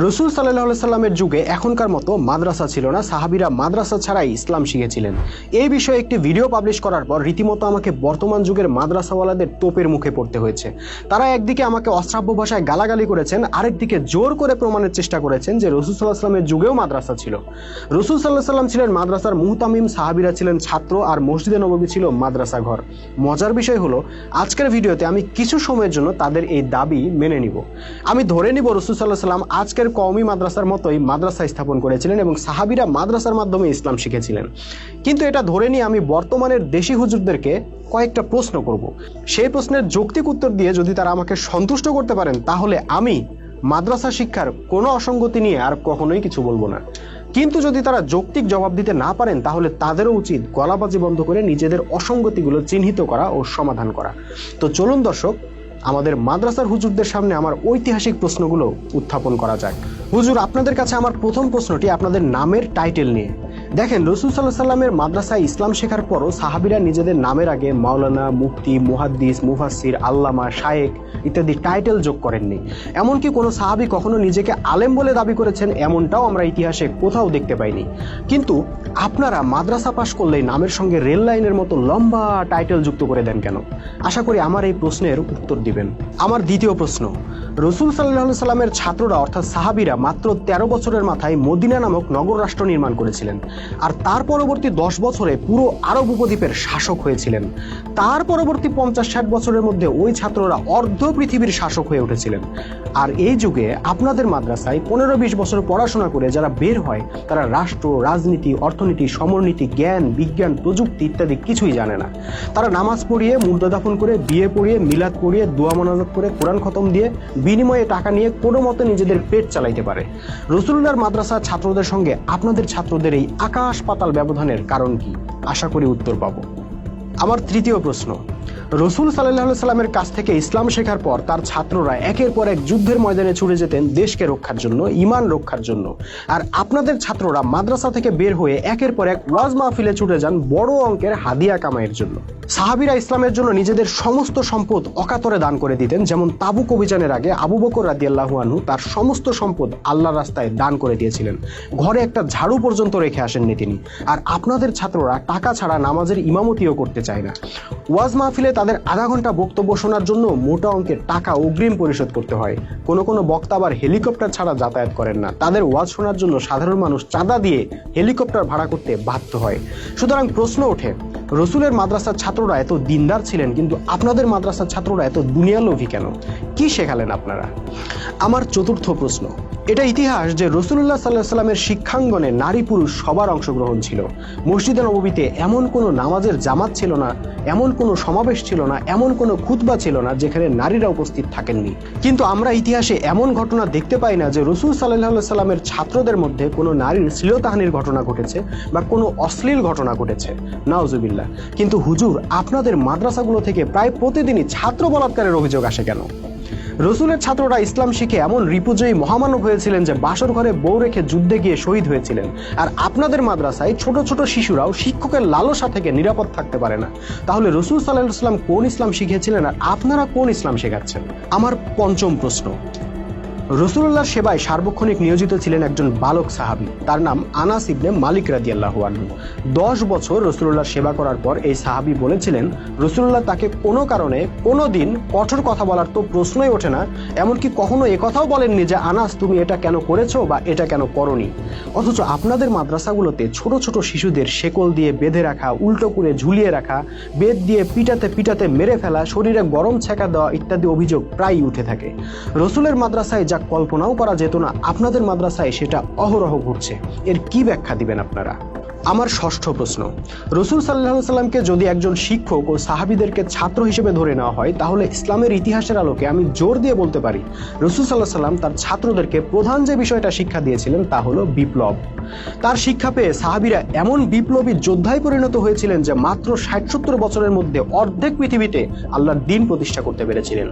রসুল সাল্লাল্লাহু সাল্লামের যুগে এখনকার মতো মাদ্রাসা ছিল না, সাহাবীরা মাদ্রাসা ছাড়াই ইসলাম শিখেছিলেন। এই বিষয়ে একটি ভিডিও পাবলিশ করার পর রীতিমতো আমাকে বর্তমান যুগের মাদ্রাসাওয়ালাদের তোপের মুখে পড়তে হয়েছে। তারা একদিকে আমাকে অশ্রাব্য ভাষায় গালাগালি করেছেন, আরেকদিকে জোর করে প্রমাণের চেষ্টা করেছেন যে রসুল সাল্লাল্লাহু সাল্লামের যুগেও মাদ্রাসা ছিল। রসুল সাল্লাল্লাহু সাল্লাম ছিলেন মাদ্রাসার মুহতামিম, সাহাবীরা ছিলেন ছাত্র, আর মসজিদে নববী ছিল মাদ্রাসা ঘর। মজার বিষয় হলো আজকের ভিডিওতে আমি কিছু সময়ের জন্য তাদের এই দাবি মেনে নিব। আমি ধরে নিব রসুল সাল্লাল্লাহু সাল্লাম আজকের কওমি মাদ্রাসার মতোই মাদ্রাসা স্থাপন করেছিলেন এবং সাহাবীরা মাদ্রাসার মাধ্যমে ইসলাম শিখেছিলেন। কিন্তু এটা ধরে নিয়ে আমি বর্তমানের দেশি হুজুরদেরকে কয়েকটা প্রশ্ন করব। সেই প্রশ্নের যৌক্তিক উত্তর দিয়ে যদি তারা আমাকে সন্তুষ্ট করতে পারেন, তাহলে আমি মাদ্রাসা শিক্ষার কোনো অসঙ্গতি নিয়ে আর কখনোই কিছু বলবো না। কিন্তু যদি তারা যৌক্তিক জবাব দিতে না পারেন, তাহলে তাদেরও উচিত গলাবাজি বন্ধ করে নিজেদের অসঙ্গতিগুলো চিহ্নিত করা ও সমাধান করা। তো চলুন দর্শক, আমাদের মাদ্রাসার হুজুরদের সামনে আমার ঐতিহাসিক প্রশ্নগুলো উত্থাপন করা যাক। হুজুর, আপনাদের কাছে আমার প্রথম প্রশ্নটি আপনাদের নামের টাইটেল নিয়ে। দেখেন, রসুল সাল্লাল্লাহু সাল্লামের মাদ্রাসায় ইসলাম শেখার পরও সাহাবীরা নিজেদের নামের আগে মাওলানা, মুফতি, মুহাদ্দিস, মুফাসসির, আল্লামা, শায়েখ ইত্যাদি টাইটেল যোগ করেননি। এমনকি কোনো সাহাবী কখনো নিজেকে আলেম বলে দাবি করেছেন এমনটাও আমরা ইতিহাসে কোথাও দেখতে পাইনি। কিন্তু আপনারা মাদ্রাসা পাশ করলেই নামের সঙ্গে রেল লাইনের মতো লম্বা টাইটেল যুক্ত করে দেন কেন? আশা করি আমার এই প্রশ্নের উত্তর দিবেন। আমার দ্বিতীয় প্রশ্ন, রসুল সাল্লাল্লাহু সাল্লামের ছাত্ররা অর্থাৎ সাহাবীরা মাত্র 13 বছরের মাথায় মদিনা নামক নগর রাষ্ট্র নির্মাণ করেছিলেন, আর তার পরবর্তী 10 বছরে পুরো আরব উপদ্বীপের শাসক হয়েছিলেন। তার পরবর্তী 50-60 বছরের মধ্যে ওই ছাত্ররা অর্ধ পৃথিবীর শাসক হয়ে উঠেছিলেন। আর এই যুগে আপনাদের মাদ্রাসায় 15-20 বছর পড়াশোনা করে যারা বের হয়, তারা রাষ্ট্র, রাজনীতি, অর্থনীতি, সমরনীতি, জ্ঞান, বিজ্ঞান, প্রযুক্তি ইত্যাদি কিছুই জানে না। তারা নামাজ পড়িয়ে, মুর্দা দাফন করে, বিয়ে পড়িয়ে, মিলাদ পড়িয়ে, দোয়া মোনাজাত করে, কোরআন খতম দিয়ে বিনিময়ে টাকা নিয়ে কোনো মতে নিজেদের পেট চালাইতে পারে। রাসূলুল্লাহর মাদ্রাসার ছাত্রদের সঙ্গে আপনাদের ছাত্রদের এই আকাশ পাতাল ব্যবধানের কারণ কি? আশা করি উত্তর পাবো। আমার তৃতীয় প্রশ্ন, রসুল সাল্লাল্লাহু সাল্লামের কাছ থেকে ইসলাম শেখার পর তার ছাত্ররা একের পর এক যুদ্ধের ময়দানে ছুটে যেতেন দেশকে রক্ষার জন্য, ঈমান রক্ষার জন্য। আর আপনাদের ছাত্ররা মাদ্রাসা থেকে বের হয়ে একের পর এক ওয়াজ মাহফিলে ছুটে যান বড় অঙ্কের হাদিয়া কামাইয়ের জন্য। সাহাবীরা ইসলামের জন্য নিজেদের সমস্ত সম্পদ অকাতরে দান করে দিতেন। যেমন তাবুক অভিযানের আগে আবু বকর রাদিয়াল্লাহু আনহু তার সমস্ত সম্পদ আল্লাহর রাস্তায় দান করে দিয়েছিলেন। ঘরে একটা ঝাড়ু পর্যন্ত রেখে আসেননি তিনি। আর আপনাদের ছাত্ররা টাকা ছাড়া নামাজের ইমামতিও করতে চায় না। ওয়াজ মাহফিলে তাদের আধা ঘন্টা বক্তব্য শোনার জন্য মোটা অঙ্কের টাকা অগ্রিম পরিশোধ করতে হয়। কোনো কোনো বক্তা আবার হেলিকপ্টার ছাড়া যাতায়াত করেন না। তাদের ওয়াজ শোনার জন্য সাধারণ মানুষ চাঁদা দিয়ে হেলিকপ্টার ভাড়া করতে বাধ্য হয়। সুতরাং প্রশ্ন ওঠে, রসুলের মাদ্রাসার ছাত্ররা এত দিনদার ছিলেন, কিন্তু আপনাদের মাদ্রাসার ছাত্ররা এত দুনিয়ালোভী কেন? কি শেখালেন আপনারা? আমার চতুর্থ প্রশ্ন, এটা ইতিহাস যে রাসূলুল্লাহ সাল্লাল্লাহু আলাইহি সাল্লামের শিক্ষাঙ্গনে নারী পুরুষ সবার অংশগ্রহণ ছিল। মসজিদে নববীতে এমন কোনো নামাজের জামাত ছিল না, এমন কোনো সমাবেশ ছিল না, এমন কোনো খুতবা ছিল না যেখানে নারীরা উপস্থিত থাকেননি। কিন্তু আমরা ইতিহাসে এমন ঘটনা দেখতে পাই না যে রাসূল সাল্লাল্লাহু আলাইহি সাল্লামের ছাত্রদের মধ্যে কোনো নারীর শ্লীলতাহানির ঘটনা ঘটেছে বা কোনো অশ্লীল ঘটনা ঘটেছে। নাউজুবিল্লাহ। কিন্তু হুজুর, আপনাদের মাদ্রাসাগুলো থেকে প্রায় প্রতিদিনই ছাত্র বলাৎকারের অভিযোগ আসে কেন? রসুলের ছাত্ররা ইসলাম শিখে এমন রিপুজয়ী মহামানব হয়েছিলেন যে বাসর ঘরে বউ রেখে যুদ্ধে গিয়ে শহীদ হয়েছিলেন। আর আপনাদের মাদ্রাসায় ছোট ছোট শিশুরাও শিক্ষকের লালসা থেকে নিরাপদ থাকতে পারে না। তাহলে রসুল সাল্লাল্লাহু আলাইহি ওয়াসাল্লাম কোন ইসলাম শিখিয়েছিলেন আর আপনারা কোন ইসলাম শেখাচ্ছেন? আমার পঞ্চম প্রশ্ন, রাসূলুল্লাহর সেবায় সার্বক্ষণিক নিয়োজিত ছিলেন একজন বালক সাহাবী, তার নাম আনাস ইবনে মালিক রাদিয়াল্লাহু আনহু। 10 বছর রাসূলুল্লাহর সেবা করার পর এই সাহাবী বলেছিলেন রাসূলুল্লাহ তাকে কোনো কারণে কোনো দিন কঠোর কথা বলার তো প্রশ্নই ওঠে না, এমনকি কখনো একথাও বলেননি যে আনাস তুমি এটা কেন করেছো বা এটা কেন করনি। অথচ আপনাদের মাদ্রাসাগুলোতে ছোট ছোট শিশুদের শেকল দিয়ে বেঁধে রাখা, উল্টো করে ঝুলিয়ে রাখা, বেত দিয়ে পিটাতে পিটাতে মেরে ফেলা, শরীরে গরম ছ্যাঁকা দেওয়া ইত্যাদি অভিযোগ প্রায়ই উঠে থাকে। রসুলের মাদ্রাসায় যা কল্পনাও করা যেত না, আপনাদের মাদ্রাসায় সেটা অহরহ ঘটছে। এর কি ব্যাখ্যা দিবেন আপনারা? আমার ষষ্ঠ প্রশ্ন, রসুল সাল্লাল্লাহু আলাইহি সাল্লামকে যদি একজন শিক্ষক ও সাহাবীদেরকে ছাত্র হিসেবে ধরে নেওয়া হয়, তাহলে ইসলামের ইতিহাসের আলোকে আমি জোর দিয়ে বলতে পারি রসুল সাল্লাল্লাহু আলাইহি সাল্লাম তার ছাত্রদেরকে প্রধান যে বিষয়টা শিক্ষা দিয়েছিলেন তা হলো বিপ্লব। তার শিক্ষা পেয়ে সাহাবীরা এমন বিপ্লবী যোদ্ধায় পরিণত হয়েছিলেন যে মাত্র 60-70 বছরের মধ্যে অর্ধেক পৃথিবীতে আল্লাহর দ্বীন প্রতিষ্ঠা করতে পেরেছিলেন।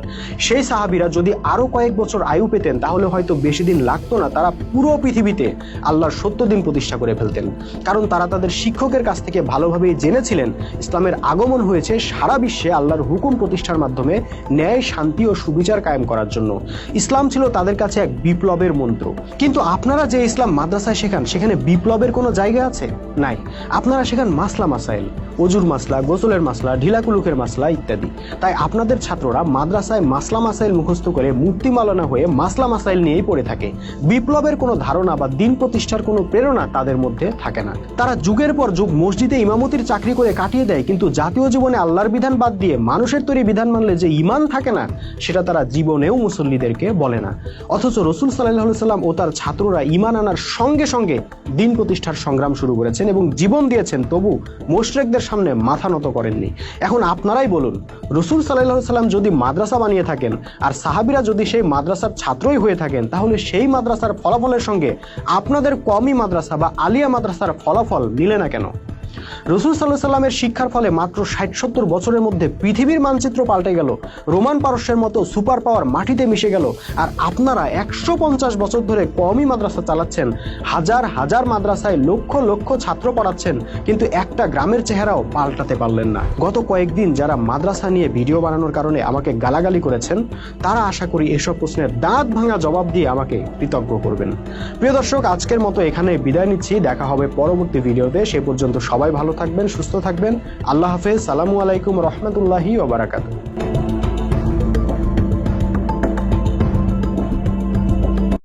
সেই সাহাবীরা যদি আরো কয়েক বছর আয়ু পেতেন, তাহলে হয়তো বেশি দিন লাগতো না, তারা পুরো পৃথিবীতে আল্লাহর সত্য দ্বীন প্রতিষ্ঠা করে ফেলতেন। কারণ তারা তারা তাদের শিক্ষকের কাছ থেকে ভালোভাবেই জেনেছিলেন ইসলামের আগমন হয়েছে সারা বিশ্বে আল্লাহর হুকুম প্রতিষ্ঠার মাধ্যমে ন্যায়, শান্তি ও সুবিচার কায়েম করার জন্য। ইসলাম ছিল তাদের কাছে এক বিপ্লবের মন্ত্র। কিন্তু আপনারা যে ইসলাম মাদ্রাসায় শেখান, সেখানে বিপ্লবের কোনো জায়গা আছে? নাই। আপনারা শেখান মাসলা মাসাইল, অজুর মাসলা, গোসলের মাসলা, ঢিলাকুলুকের মাসলা ইত্যাদি। তাই আপনাদের ছাত্ররা মাদ্রাসায় মাসলা মাসাইল মুখস্থ করে মূর্তি মালানা হয়ে মাসলা মাসাইল নিয়েই পড়ে থাকে। বিপ্লবের কোনো ধারণা বা দিন প্রতিষ্ঠার কোনো প্রেরণা তাদের মধ্যে থাকে না। তারা যুগের পর যুগ মসজিদে ইমামতির চাকরি করে কাটিয়ে দেয়, কিন্তু জাতীয় জীবনে আল্লাহর বিধান বাদ দিয়ে মানুষের তৈরি বিধান মানলে যে ঈমান থাকে না, সেটা তারা জীবনেও মুসল্লিদেরকে বলে না। অথচ রাসূল সাল্লাল্লাহু আলাইহি সাল্লাম ও তার ছাত্ররা ঈমান আনার সঙ্গে সঙ্গে দিন প্রতিষ্ঠার সংগ্রাম শুরু করেছেন এবং জীবন দিয়েছেন, তবু মুশরিকদের সামনে মাথা নত করেননি। এখন আপনারাই বলুন, রাসূল সাল্লাল্লাহু আলাইহি সাল্লাম যদি মাদ্রাসা বানিয়ে থাকেন আর সাহাবীরা যদি সেই মাদ্রাসার ছাত্রই হয়ে থাকেন, তাহলে সেই মাদ্রাসার ফলাফলের সঙ্গে আপনাদের কওমি মাদ্রাসা বা আলিয়া মাদ্রাসার ফলাফল মিলে না কেন? রাসূল সাল্লাল্লাহু আলাইহি সাল্লামের শিক্ষার ফলে মাত্র ৬০-৭০ বছরের মধ্যে পৃথিবীর মানচিত্র পাল্টে গেল। রোমান পারস্যের মতো সুপার পাওয়ার মাটিতে মিশে গেল। আর আপনারা ১৫০ বছর ধরে কওমি মাদ্রাসা চালাচ্ছেন, হাজার হাজার মাদ্রাসায় লক্ষ লক্ষ ছাত্র পড়াচ্ছেন, কিন্তু একটা গ্রামের চেহারাও পাল্টাতে পারলেন না। গত কয়েকদিন যারা মাদ্রাসা নিয়ে ভিডিও বানানোর কারণে আমাকে গালাগালি করেছেন, তারা আশা করি এসব প্রশ্নের দাঁত ভাঙা জবাব দিয়ে আমাকে কৃতজ্ঞ করবেন। প্রিয় দর্শক, আজকের মতো এখানে বিদায় নিচ্ছি। দেখা হবে পরবর্তী ভিডিওতে। সে পর্যন্ত সবাই ভালো থাকবেন, সুস্থ থাকবেন। আল্লাহ হাফেজ। সালামু আলাইকুম রহমতুল্লাহি ওয়া বারাকাতুহু।